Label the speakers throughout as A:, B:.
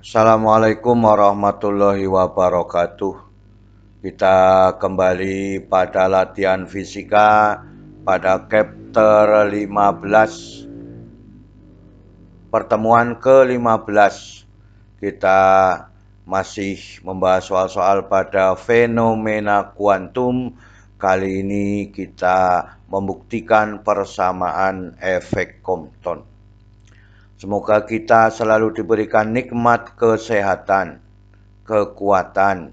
A: Assalamualaikum warahmatullahi wabarakatuh. Kita kembali pada latihan fisika pada chapter 15, pertemuan ke-15. Kita masih membahas soal-soal pada fenomena kuantum. Kali ini kita membuktikan persamaan efek Compton. Semoga kita selalu diberikan nikmat kesehatan, kekuatan,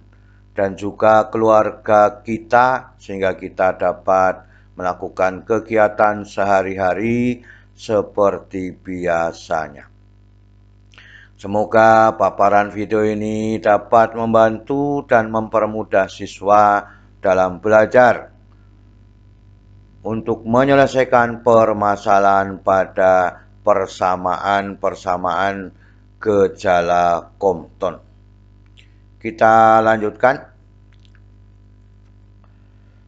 A: dan juga keluarga kita sehingga kita dapat melakukan kegiatan sehari-hari seperti biasanya. Semoga paparan video ini dapat membantu dan mempermudah siswa dalam belajar untuk menyelesaikan permasalahan pada persamaan-persamaan gejala Compton. Kita lanjutkan.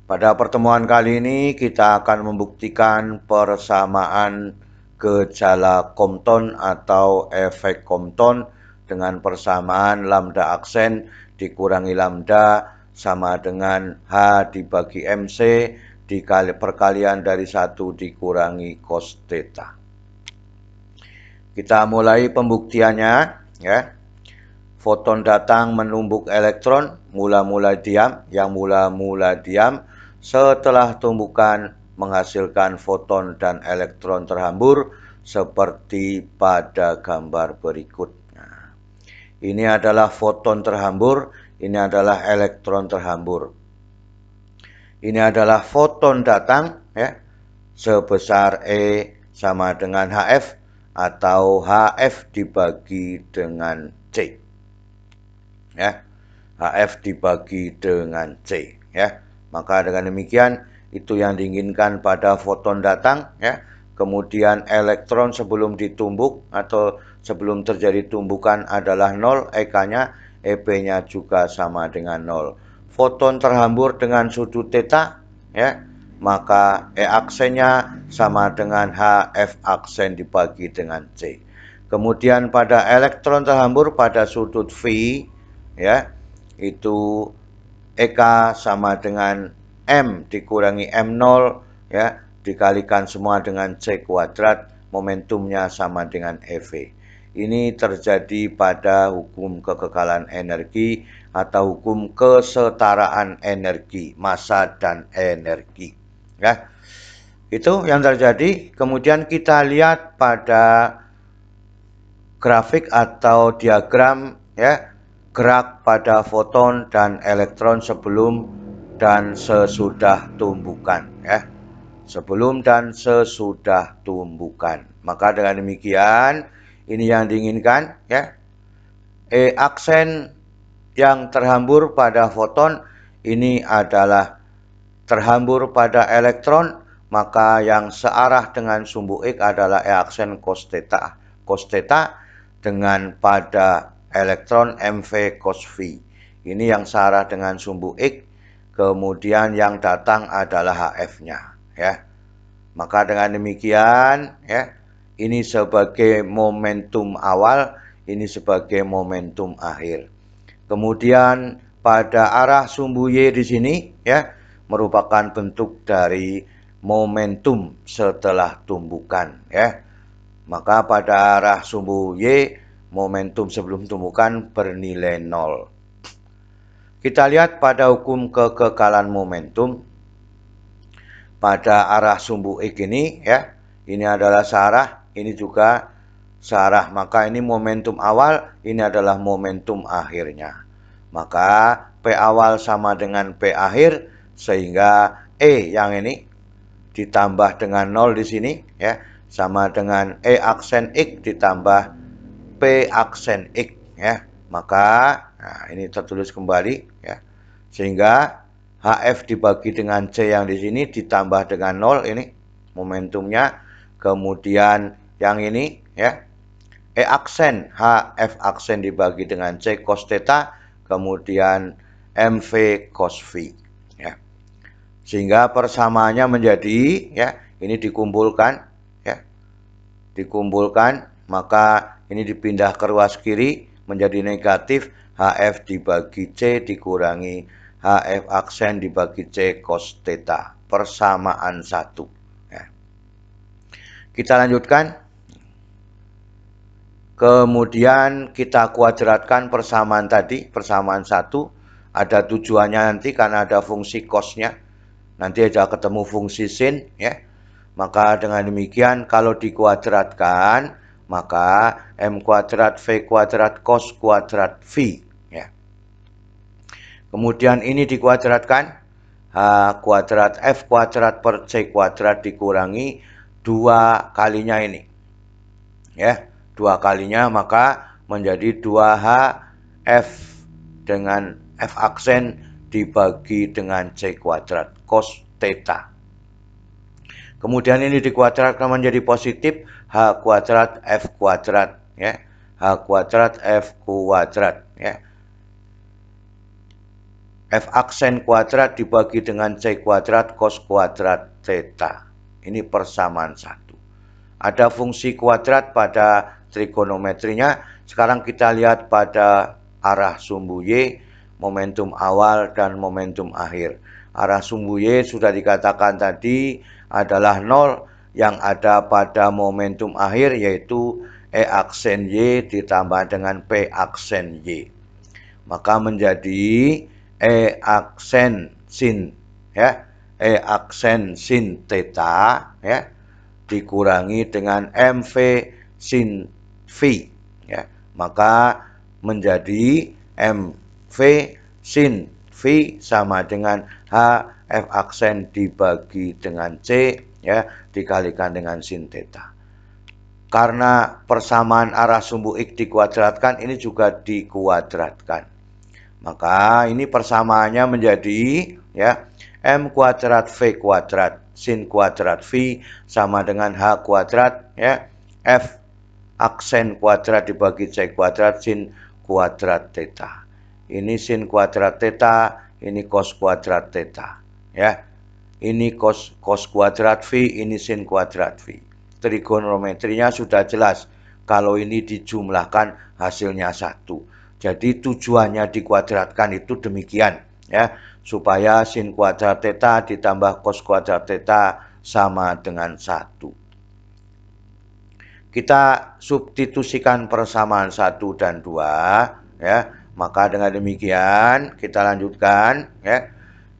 A: Pada pertemuan kali ini kita akan membuktikan persamaan gejala Compton atau efek Compton dengan persamaan lambda aksen dikurangi lambda sama dengan H dibagi MC dikali perkalian dari 1 dikurangi cos theta. Kita mulai pembuktiannya ya. Foton datang menumbuk elektron mula-mula diam, yang mula-mula diam setelah tumbukan menghasilkan foton dan elektron terhambur seperti pada gambar berikut. Nah, ini adalah foton terhambur, ini adalah elektron terhambur. Ini adalah foton datang ya, sebesar E sama dengan HF atau HF dibagi dengan C. Ya, HF dibagi dengan C ya. Maka dengan demikian itu yang diinginkan pada foton datang ya. Kemudian elektron sebelum ditumbuk atau sebelum terjadi tumbukan adalah 0, EK-nya, EP-nya juga sama dengan 0. Foton terhambur dengan sudut theta ya, maka E aksennya sama dengan HF aksen dibagi dengan C. Kemudian pada elektron terhambur pada sudut V ya, itu EK sama dengan M dikurangi M0 ya, dikalikan semua dengan C kuadrat, momentumnya sama dengan EV. Ini terjadi pada hukum kekekalan energi atau hukum kesetaraan energi, massa dan energi. Ya, itu yang terjadi. Kemudian kita lihat pada grafik atau diagram ya, gerak pada foton dan elektron sebelum dan sesudah tumbukan ya. Sebelum dan sesudah tumbukan. Maka dengan demikian ini yang diinginkan ya. E aksen yang terhambur pada foton ini adalah terhambur pada elektron, maka yang searah dengan sumbu X adalah E aksen cos theta. Cos theta dengan pada elektron MV cos V. Ini yang searah dengan sumbu X, kemudian yang datang adalah HF-nya ya. Maka dengan demikian ya, ini sebagai momentum awal, ini sebagai momentum akhir. Kemudian pada arah sumbu Y di sini ya, merupakan bentuk dari momentum setelah tumbukan ya. Maka pada arah sumbu Y, momentum sebelum tumbukan bernilai 0. Kita lihat pada hukum kekekalan momentum. Pada arah sumbu X ini ya, ini adalah searah, ini juga searah. Maka ini momentum awal, ini adalah momentum akhirnya. Maka P awal sama dengan P akhir, sehingga E yang ini ditambah dengan 0 di sini ya, sama dengan E aksen X ditambah P aksen X ya. Maka nah, ini tertulis kembali ya. Sehingga HF dibagi dengan C yang di sini ditambah dengan 0 ini momentumnya. Kemudian yang ini ya, E aksen HF aksen dibagi dengan C cos theta, kemudian MV cos V ya. Sehingga persamaannya menjadi ya, ini dikumpulkan ya. Dikumpulkan, maka ini dipindah ke ruas kiri, menjadi negatif HF dibagi C dikurangi HF aksen dibagi C cos theta. Persamaan 1. Ya. Kita lanjutkan. Kemudian kita kuadratkan persamaan tadi, persamaan 1. Ada tujuannya nanti karena ada fungsi cosnya. Nanti ada ketemu fungsi sin, ya. Maka dengan demikian kalau dikuadratkan, maka M kuadrat V kuadrat cos kuadrat V, ya. Kemudian ini dikuadratkan, H kuadrat F kuadrat per C kuadrat dikurangi 2 kalinya ini, ya. 2 kalinya maka menjadi 2H F dengan F aksen dibagi dengan C kuadrat cos theta. Kemudian ini dikuadratkan menjadi positif H kuadrat F kuadrat, ya. H kuadrat F kuadrat, ya. F aksen kuadrat dibagi dengan C kuadrat cos kuadrat theta. Ini persamaan 1. Ada fungsi kuadrat pada trigonometrinya. Sekarang kita lihat pada arah sumbu Y, momentum awal dan momentum akhir. Arah sumbu Y sudah dikatakan tadi adalah 0, yang ada pada momentum akhir yaitu E aksen Y ditambah dengan P aksen Y. Maka menjadi E aksen sin, ya, E aksen sin theta, ya, dikurangi dengan MV sin V, ya. Maka menjadi MV sin V sama dengan H F aksen dibagi dengan C, ya, dikalikan dengan sin theta. Karena persamaan arah sumbu X dikuadratkan, ini juga dikuadratkan. Maka ini persamaannya menjadi, ya, M kuadrat V kuadrat sin kuadrat V sama dengan H kuadrat, ya, F aksen kuadrat dibagi C kuadrat sin kuadrat theta. Ini sin kuadrat theta, ini cos kuadrat theta, ya. Ini cos kuadrat V, ini sin kuadrat V. Trigonometrinya sudah jelas. Kalau ini dijumlahkan hasilnya 1. Jadi tujuannya dikuadratkan itu demikian, ya, supaya sin kuadrat theta ditambah cos kuadrat theta sama dengan 1. Kita substitusikan persamaan 1 dan 2, ya. Maka dengan demikian kita lanjutkan, ya.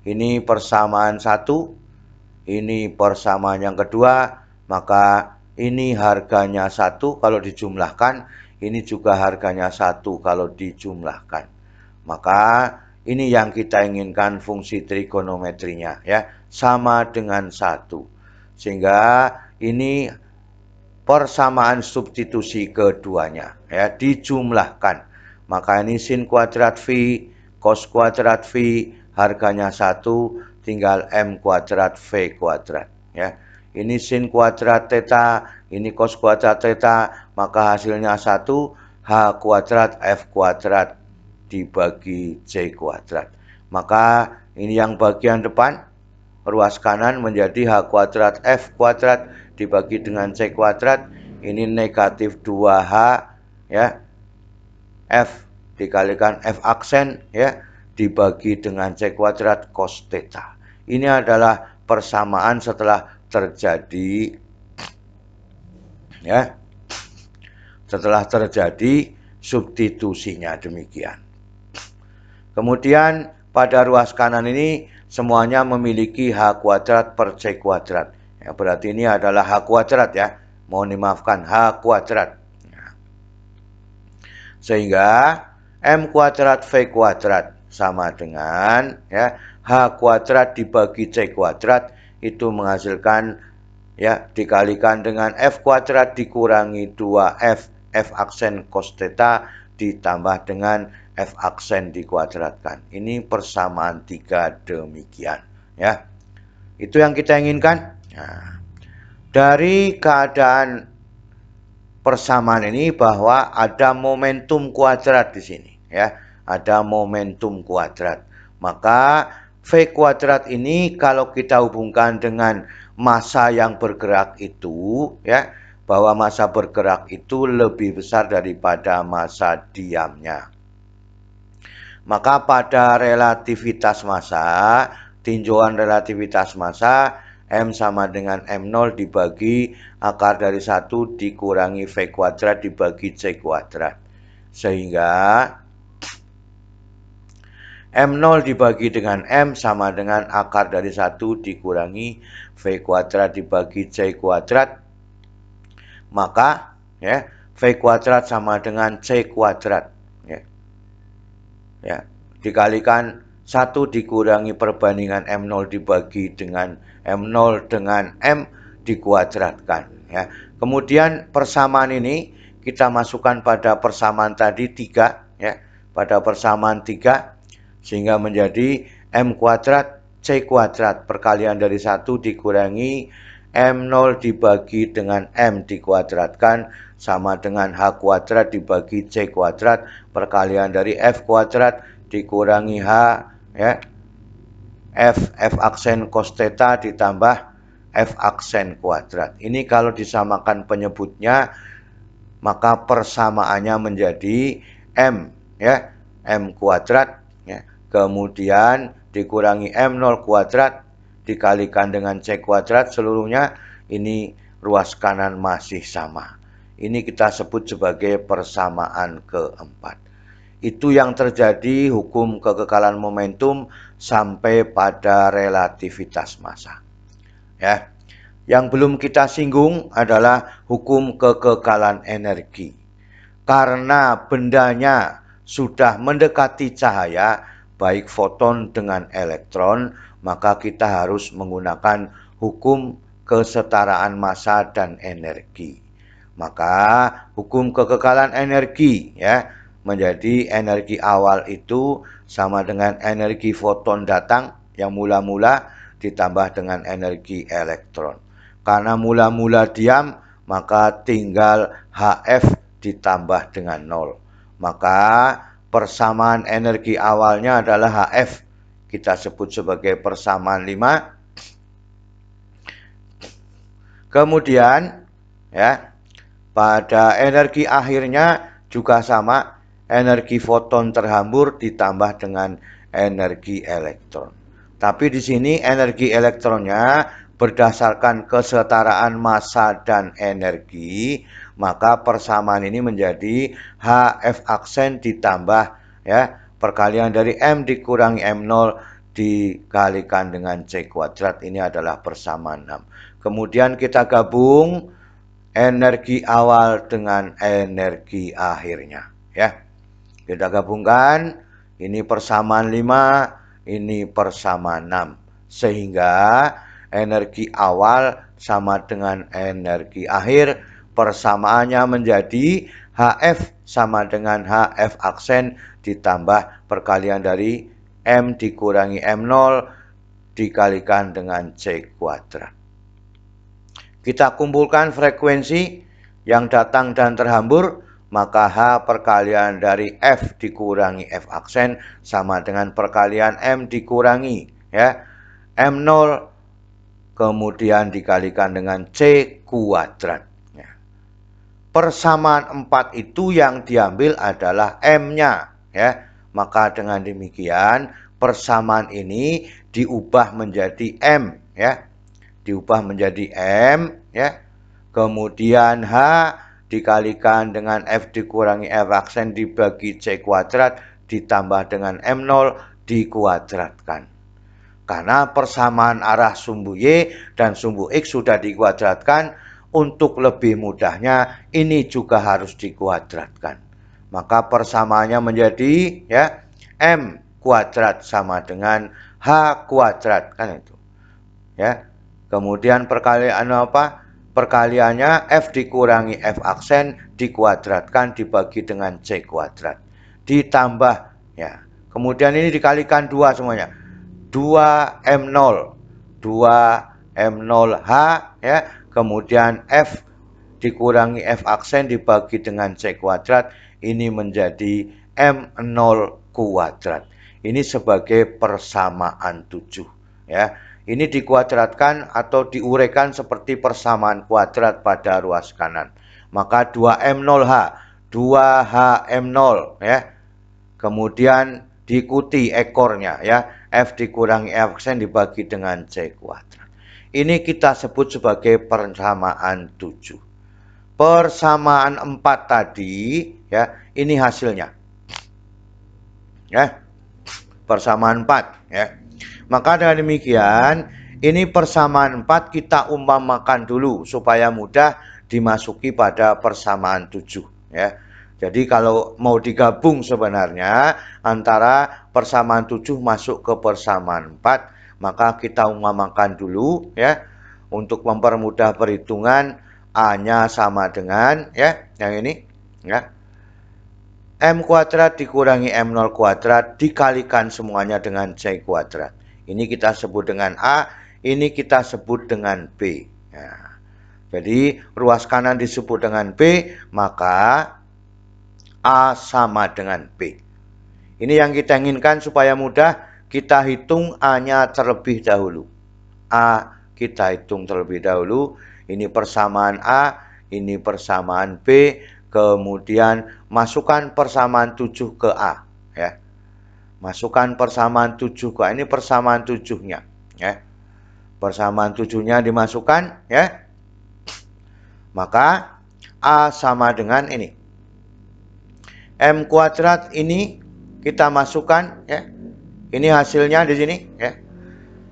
A: Ini persamaan 1, ini persamaan yang kedua, maka ini harganya 1 kalau dijumlahkan, ini juga harganya 1 kalau dijumlahkan. Maka ini yang kita inginkan fungsi trigonometrinya, ya, sama dengan 1. Sehingga ini persamaan substitusi keduanya, ya, dijumlahkan. Maka ini sin kuadrat V, cos kuadrat V, harganya 1, tinggal M kuadrat V kuadrat, ya. Ini sin kuadrat theta, ini cos kuadrat theta, maka hasilnya 1, H kuadrat F kuadrat dibagi C kuadrat. Maka ini yang bagian depan, ruas kanan menjadi H kuadrat F kuadrat dibagi dengan C kuadrat. Ini negatif 2H, ya, F dikalikan F aksen, ya, dibagi dengan C kuadrat cos theta. Ini adalah persamaan setelah terjadi, ya, setelah terjadi substitusinya demikian. Kemudian pada ruas kanan ini semuanya memiliki H kuadrat per C kuadrat. Ya, berarti ini adalah H kuadrat, ya. Mohon dimaafkan, H kuadrat. Sehingga M kuadrat V kuadrat sama dengan, ya, H kuadrat dibagi C kuadrat itu menghasilkan, ya, dikalikan dengan F kuadrat dikurangi 2F F aksen cos theta ditambah dengan F aksen dikuadratkan. Ini persamaan 3 demikian, ya. Itu yang kita inginkan. Nah, dari keadaan persamaan ini bahwa ada momentum kuadrat di sini, ya. Ada momentum kuadrat. Maka V kuadrat ini kalau kita hubungkan dengan massa yang bergerak itu, ya, bahwa massa bergerak itu lebih besar daripada massa diamnya. Maka pada relativitas massa, tinjauan relativitas massa, M sama dengan M0 dibagi akar dari 1 dikurangi V kuadrat dibagi C kuadrat. Sehingga M0 dibagi dengan M sama dengan akar dari 1 dikurangi V kuadrat dibagi C kuadrat. Maka ya, V kuadrat sama dengan C kuadrat. Ya, dikalikan 1 dikurangi perbandingan M0 dibagi dengan M0 dengan M dikuadratkan. Ya. Kemudian persamaan ini kita masukkan pada persamaan tadi 3. Ya, pada persamaan 3. Sehingga menjadi M kuadrat C kuadrat perkalian dari 1 dikurangi M0 dibagi dengan M dikuadratkan sama dengan H kuadrat dibagi C kuadrat perkalian dari F kuadrat dikurangi H ya, F aksen cos theta ditambah F aksen kuadrat. Ini kalau disamakan penyebutnya maka persamaannya menjadi M ya, M kuadrat ya. Kemudian dikurangi M0 kuadrat dikalikan dengan C kuadrat seluruhnya, ini ruas kanan masih sama. Ini kita sebut sebagai persamaan keempat. Itu yang terjadi hukum kekekalan momentum sampai pada relativitas massa. Ya. Yang belum kita singgung adalah hukum kekekalan energi. Karena bendanya sudah mendekati cahaya, baik foton dengan elektron, maka kita harus menggunakan hukum kesetaraan massa dan energi. Maka hukum kekekalan energi ya menjadi energi awal itu sama dengan energi foton datang yang mula-mula ditambah dengan energi elektron. Karena mula-mula diam, maka tinggal HF ditambah dengan 0. Maka persamaan energi awalnya adalah HF. Kita sebut sebagai persamaan 5. Kemudian ya, pada energi akhirnya juga sama, energi foton terhambur ditambah dengan energi elektron. Tapi di sini energi elektronnya berdasarkan kesetaraan massa dan energi, maka persamaan ini menjadi HF aksen ditambah ya perkalian dari M dikurangi M0 dikalikan dengan C kuadrat. Ini adalah persamaan 6. Kemudian kita gabung energi awal dengan energi akhirnya ya. Kita gabungkan, ini persamaan 5, ini persamaan 6. Sehingga energi awal sama dengan energi akhir, persamaannya menjadi HF sama dengan HF aksen ditambah perkalian dari M dikurangi M0 dikalikan dengan C kuadrat. Kita kumpulkan frekuensi yang datang dan terhambur, maka H perkalian dari F dikurangi F aksen sama dengan perkalian M dikurangi ya M0 kemudian dikalikan dengan C kuadrat. Ya. Persamaan 4 itu yang diambil adalah M-nya ya. Maka dengan demikian persamaan ini diubah menjadi M ya. Diubah menjadi M ya. Kemudian H dikalikan dengan F dikurangi F aksen dibagi C kuadrat ditambah dengan M0 dikuadratkan. Karena persamaan arah sumbu Y dan sumbu X sudah dikuadratkan, untuk lebih mudahnya ini juga harus dikuadratkan. Maka persamaannya menjadi ya M kuadrat sama dengan H kuadrat kan itu. Ya. Kemudian perkalian apa? Perkaliannya F dikurangi F aksen dikuadratkan dibagi dengan C kuadrat. Ditambah ya. Kemudian ini dikalikan 2 semuanya. 2M0. 2M0H ya. Kemudian F dikurangi F aksen dibagi dengan C kuadrat. Ini menjadi M0 kuadrat. Ini sebagai persamaan 7 ya. Ini dikuadratkan atau diuraikan seperti persamaan kuadrat pada ruas kanan. Maka 2M0H, 2HM0 ya. Kemudian diikuti ekornya ya, F dikurangi F aksen dibagi dengan C kuadrat. Ini kita sebut sebagai persamaan 7. Persamaan 4 tadi ya, ini hasilnya. Ya. Persamaan 4 ya. Maka dengan demikian, ini persamaan 4 kita umpamakan dulu supaya mudah dimasuki pada persamaan 7 ya. Jadi kalau mau digabung sebenarnya antara persamaan 7 masuk ke persamaan 4, maka kita umpamakan dulu ya. Untuk mempermudah perhitungan, A-nya sama dengan ya, yang ini ya. M kuadrat dikurangi M0 kuadrat dikalikan semuanya dengan C kuadrat. Ini kita sebut dengan A, ini kita sebut dengan B. Ya. Jadi ruas kanan disebut dengan B, maka A sama dengan B. Ini yang kita inginkan supaya mudah, kita hitung A-nya terlebih dahulu. A kita hitung terlebih dahulu, ini persamaan A, ini persamaan B, kemudian masukkan persamaan 7 ke A. Ya. Masukkan persamaan 7 ke A, ini persamaan 7-nya. Ya. Persamaan 7-nya dimasukkan, ya. Maka A sama dengan ini. M kuadrat ini kita masukkan, ya. Ini hasilnya di sini, ya.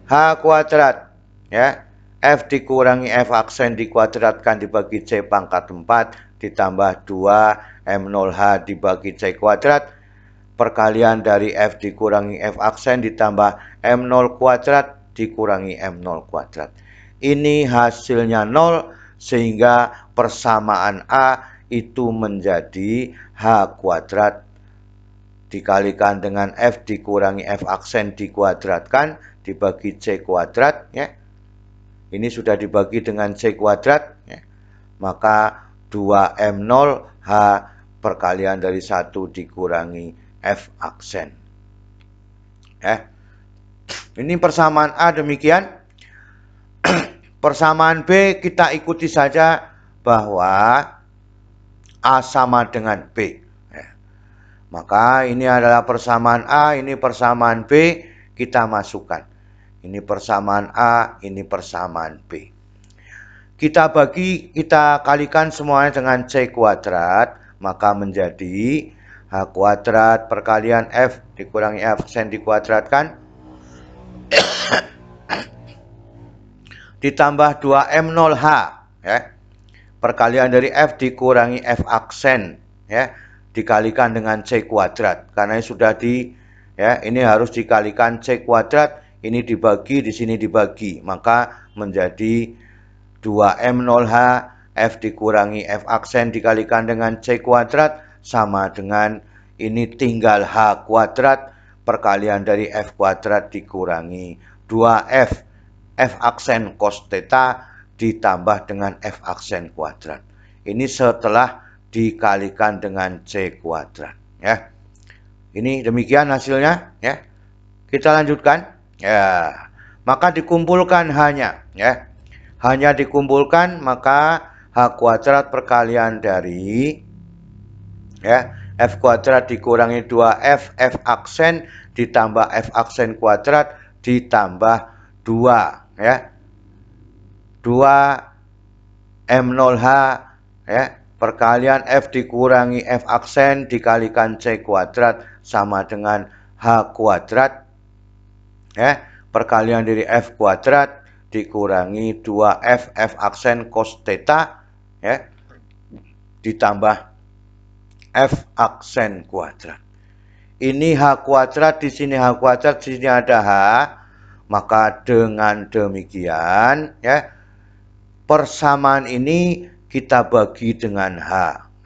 A: H kuadrat, ya. F dikurangi F aksen dikuadratkan dibagi C pangkat 4 ditambah 2 M0H dibagi C kuadrat. Perkalian dari F dikurangi F aksen ditambah M0 kuadrat dikurangi M0 kuadrat. Ini hasilnya 0 sehingga persamaan A itu menjadi H kuadrat dikalikan dengan F dikurangi F aksen dikuadratkan dibagi C kuadrat ya. Ini sudah dibagi dengan C kuadrat ya. Maka 2M0 H perkalian dari 1 dikurangi F aksen. Ya. Ini persamaan A demikian. Persamaan B kita ikuti saja bahwa A sama dengan B. Ya. Maka ini adalah persamaan A, ini persamaan B, kita masukkan. Ini persamaan A, ini persamaan B. Kita bagi, kita kalikan semuanya dengan C kuadrat, maka menjadi H kuadrat perkalian F dikurangi F aksen dikuadratkan ditambah 2M0H ya. Perkalian dari F dikurangi F aksen ya dikalikan dengan C kuadrat. Karena sudah ini harus dikalikan C kuadrat, ini dibagi, di sini dibagi, maka menjadi 2M0H F dikurangi F aksen dikalikan dengan C kuadrat sama dengan ini tinggal H kuadrat perkalian dari F kuadrat dikurangi 2F F aksen cos theta ditambah dengan F aksen kuadrat. Ini setelah dikalikan dengan C kuadrat ya. Ini demikian hasilnya ya. Kita lanjutkan ya. Maka dikumpulkan hanya ya. Hanya dikumpulkan maka H kuadrat perkalian dari ya, F kuadrat dikurangi 2F F aksen ditambah F aksen kuadrat ditambah 2 ya. 2 M0H ya, perkalian F dikurangi F aksen dikalikan C kuadrat sama dengan H kuadrat ya, perkalian dari F kuadrat dikurangi 2F F aksen cos theta ya, ditambah F aksen kuadrat. Ini H kuadrat, di sini H kuadrat, di sini ada H. Maka dengan demikian ya, persamaan ini kita bagi dengan H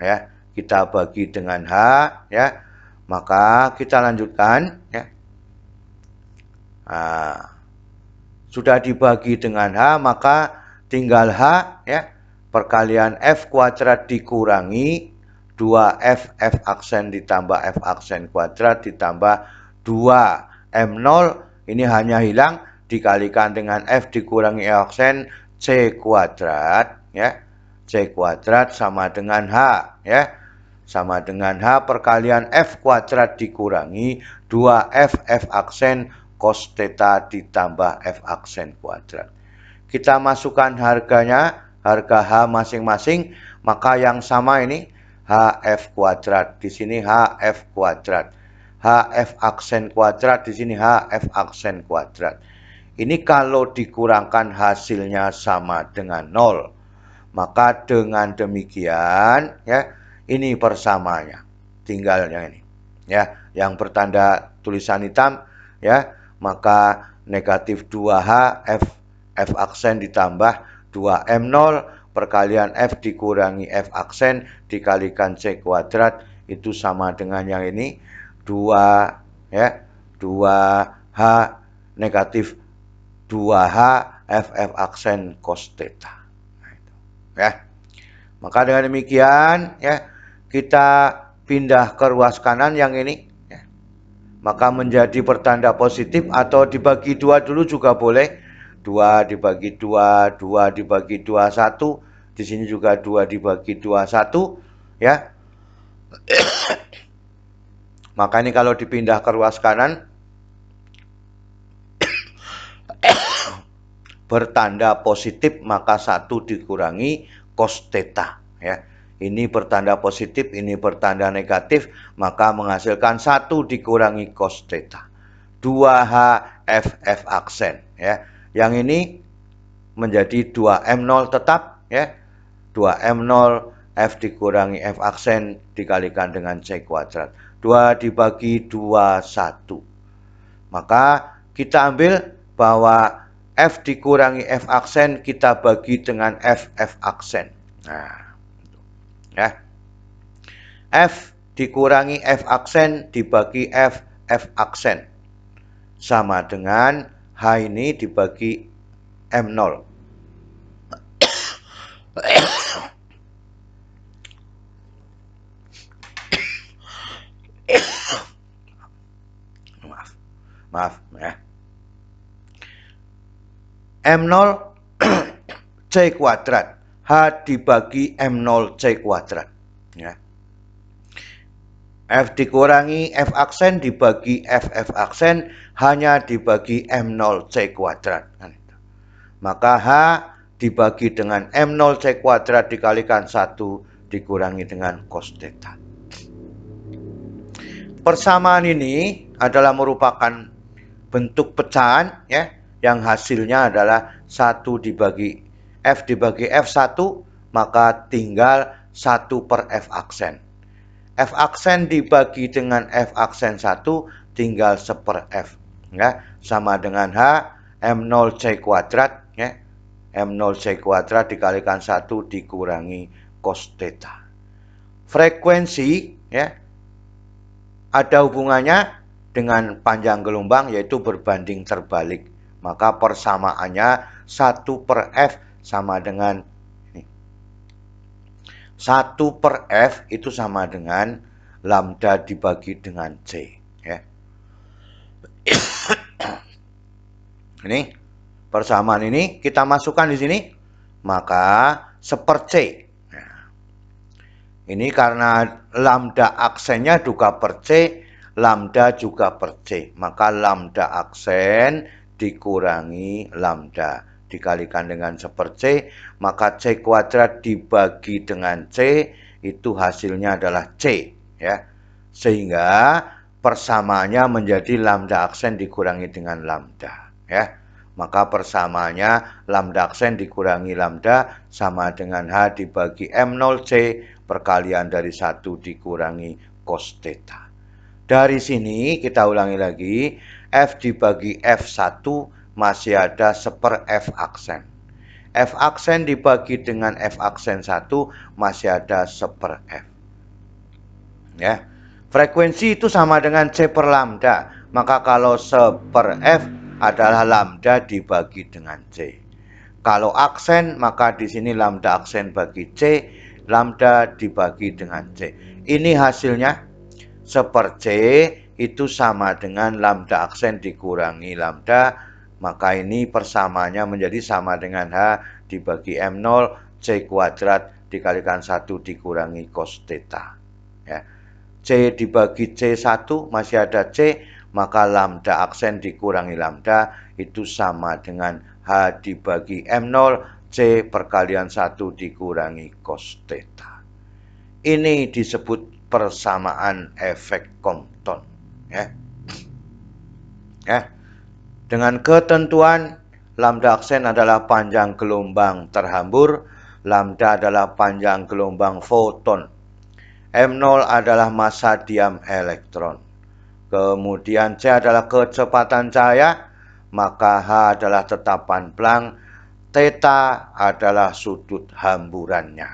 A: ya. Kita bagi dengan H ya. Maka kita lanjutkan ya. Nah, sudah dibagi dengan H, maka tinggal H ya. Perkalian F kuadrat dikurangi 2F F aksen ditambah F aksen kuadrat ditambah 2M0, ini hanya hilang dikalikan dengan F dikurangi F aksen C kuadrat, ya. C kuadrat sama dengan H, ya. Sama dengan H perkalian F kuadrat dikurangi 2F F aksen cos theta ditambah F aksen kuadrat. Kita masukkan harganya, harga H masing-masing, maka yang sama ini HF kuadrat, di sini HF kuadrat. HF aksen kuadrat, di sini HF aksen kuadrat. Ini kalau dikurangkan hasilnya sama dengan 0. Maka dengan demikian, ya, ini persamaannya. Tinggal yang ini. Ya, yang bertanda tulisan hitam, ya, maka negatif 2H F aksen ditambah 2M0 perkalian F dikurangi F aksen dikalikan C kuadrat itu sama dengan yang ini 2, ya, 2H negatif 2H F aksen cos theta. Nah, itu, ya. Maka dengan demikian, ya, kita pindah ke ruas kanan yang ini, ya. Maka menjadi bertanda positif atau dibagi 2 dulu juga boleh. 2 dibagi 2, 2 dibagi 2, 1. Di sini juga 2 dibagi 2, 1. Ya. Maka ini kalau dipindah ke ruas kanan, bertanda positif maka 1 dikurangi cos theta. Ya. Ini bertanda positif, ini bertanda negatif, maka menghasilkan 1 dikurangi cos theta. 2H F aksen. Ya. Yang ini menjadi 2M0 tetap, ya. 2M0 F dikurangi F aksen dikalikan dengan C kuadrat. 2 dibagi 2, 1. Maka kita ambil bahwa F dikurangi F aksen kita bagi dengan F aksen. Nah, ya. F dikurangi F aksen dibagi F aksen. Sama dengan H ini dibagi M0. Maaf, ya. M0 C kuadrat. H dibagi M0 C kuadrat. Ya. F dikurangi F aksen dibagi F aksen hanya dibagi M0 C kuadrat. Maka H dibagi dengan M0 C kuadrat dikalikan 1 dikurangi dengan cos theta. Persamaan ini adalah merupakan bentuk pecahan, ya, yang hasilnya adalah 1 dibagi F dibagi F1, maka tinggal 1 per F aksen. F aksen dibagi dengan F aksen 1 tinggal 1 per F, ya, sama dengan H M0 C kuadrat, ya. M0 C kuadrat dikalikan 1 dikurangi cos theta. Frekuensi, ya, ada hubungannya dengan panjang gelombang yaitu berbanding terbalik. Maka persamaannya 1 per F sama dengan ini. 1 per F itu sama dengan lambda dibagi dengan C, ya. Ini persamaan ini kita masukkan di sini, maka 1 per C. Nah, ini karena lambda aksennya juga per C, lambda juga per C. Maka lambda aksen dikurangi lambda dikalikan dengan 1 per C, maka C kuadrat dibagi dengan C itu hasilnya adalah C, ya. Sehingga persamaannya menjadi lambda aksen dikurangi dengan lambda, ya. Maka persamaannya lambda aksen dikurangi lambda sama dengan H dibagi M0C perkalian dari 1 dikurangi cos theta. Dari sini kita ulangi lagi, F dibagi F1 masih ada 1 per F aksen. F aksen dibagi dengan F aksen 1 masih ada 1 per F. Ya. Frekuensi itu sama dengan C per lambda. Maka kalau 1 per F adalah lambda dibagi dengan C. Kalau aksen, maka di sini lambda aksen bagi C, lambda dibagi dengan C. Ini hasilnya 1 per C itu sama dengan lambda aksen dikurangi lambda maka ini persamaannya menjadi sama dengan H dibagi M0 C kuadrat dikalikan 1 dikurangi cos theta. Ya. C dibagi C1 masih ada C, maka lambda aksen dikurangi lambda itu sama dengan H dibagi M0 C perkalian 1 dikurangi cos theta. Ini disebut persamaan efek Compton. Ya. Dengan ketentuan lambda aksen adalah panjang gelombang terhambur, lambda adalah panjang gelombang foton, M0 adalah massa diam elektron, kemudian C adalah kecepatan cahaya, maka H adalah tetapan Planck, theta adalah sudut hamburannya.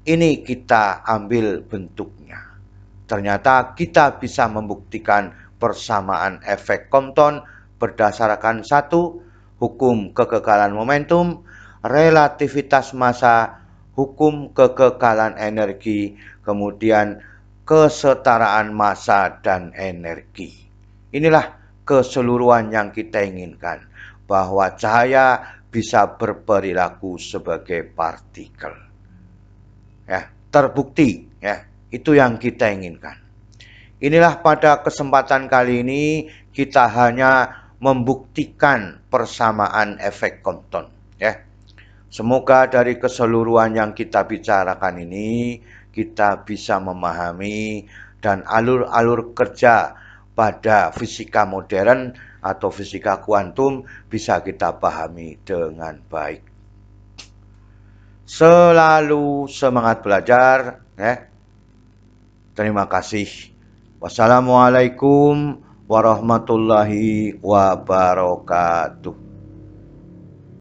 A: Ini kita ambil bentuknya. Ternyata kita bisa membuktikan persamaan efek Compton berdasarkan satu, hukum kekekalan momentum, relativitas massa, hukum kekekalan energi, kemudian kesetaraan massa dan energi. Inilah keseluruhan yang kita inginkan, bahwa cahaya bisa berperilaku sebagai partikel. Ya, terbukti, ya, itu yang kita inginkan. Inilah pada kesempatan kali ini kita hanya membuktikan persamaan efek Compton, ya. Semoga dari keseluruhan yang kita bicarakan ini kita bisa memahami dan alur-alur kerja pada fisika modern atau fisika kuantum bisa kita pahami dengan baik. Selalu semangat belajar, ya. Terima kasih. Wassalamualaikum warahmatullahi wabarakatuh.